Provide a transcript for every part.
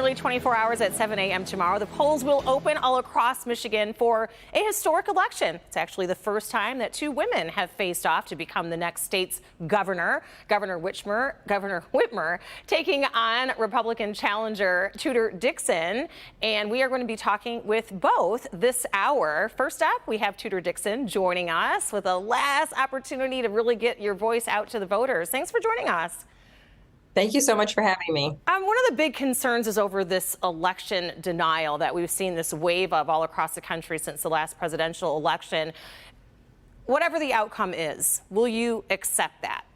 nearly 24 hours at 7 a.m. tomorrow. The polls will open all across Michigan for a historic election. It's actually the first time that two women have faced off to become the next state's governor. Governor Whitmer taking on Republican challenger Tudor Dixon. And we are going to be talking with both this hour. First up, we have Tudor Dixon joining us with a last opportunity to really get your voice out to the voters. Thanks for joining us. Thank you so much for having me. One of the big concerns is over this election denial that we've seen this wave of all across the country since the last presidential election. Whatever the outcome is, will you accept that?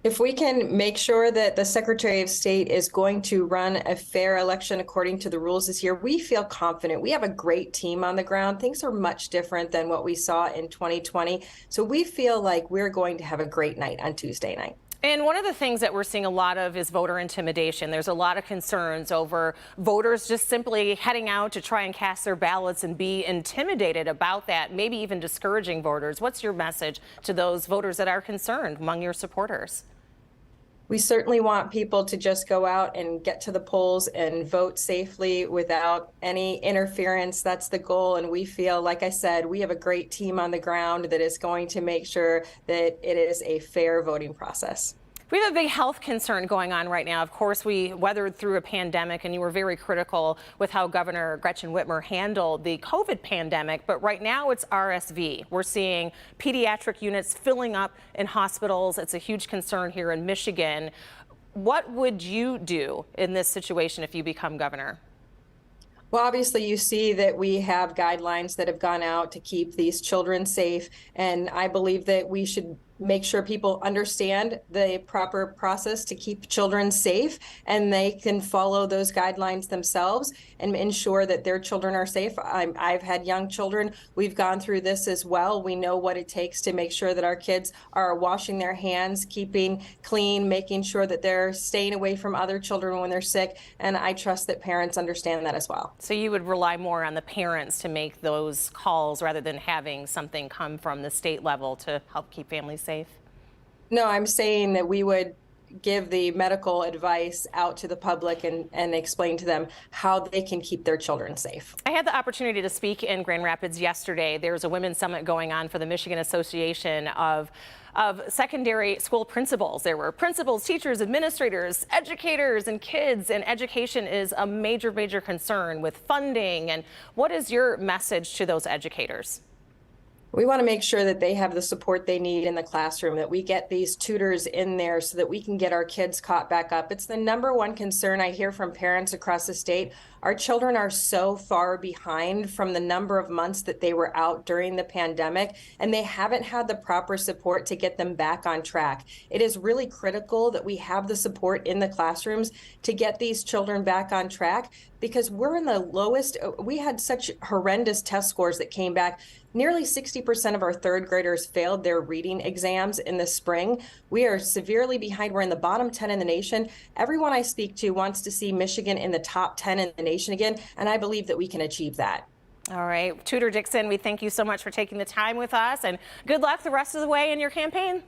If we can make sure that the Secretary of State is going to run a fair election according to the rules this year, we feel confident. We have a great team on the ground. Things are much different than what we saw in 2020. So we feel like we're going to have a great night on Tuesday night. And one of the things that we're seeing a lot of is voter intimidation. There's a lot of concerns over voters just simply heading out to try and cast their ballots and be intimidated about that, maybe even discouraging voters. What's your message to those voters that are concerned among your supporters? We certainly want people to just go out and get to the polls and vote safely without any interference. That's the goal. And we feel, like I said, we have a great team on the ground that is going to make sure that it is a fair voting process. We have a big health concern going on right now. Of course, we weathered through a pandemic, and you were very critical with how Governor Gretchen Whitmer handled the COVID pandemic. But right now it's RSV. We're seeing pediatric units filling up in hospitals. It's a huge concern here in Michigan. What would you do in this situation if you become governor? Well, obviously, you see that we have guidelines that have gone out to keep these children safe. And I believe that we should make sure people understand the proper process to keep children safe, and they can follow those guidelines themselves and ensure that their children are safe. I've had young children. We've gone through this as well. We know what it takes to make sure that our kids are washing their hands, keeping clean, making sure that they're staying away from other children when they're sick. And I trust that parents understand that as well. So you would rely more on the parents to make those calls rather than having something come from the state level to help keep families safe? No, I'm saying that we would give the medical advice out to the public and explain to them how they can keep their children safe. I had the opportunity to speak in Grand Rapids yesterday. There's a women's summit going on for the Michigan Association of secondary school principals. There were principals, teachers, administrators, educators, and kids, and education is a major, major concern with funding. And what is your message to those educators? We want to make sure that they have the support they need in the classroom, that we get these tutors in there so that we can get our kids caught back up. It's the #1 concern I hear from parents across the state. Our children are so far behind from the number of months that they were out during the pandemic, and they haven't had the proper support to get them back on track. It is really critical that we have the support in the classrooms to get these children back on track, because we're in the lowest. We had such horrendous test scores that came back. Nearly 60% of our third graders failed their reading exams in the spring. We are severely behind. We're in the bottom 10 in the nation. Everyone I speak to wants to see Michigan in the top 10 in the nation again, and I believe that we can achieve that. All right, Tudor Dixon, we thank you so much for taking the time with us, and good luck the rest of the way in your campaign.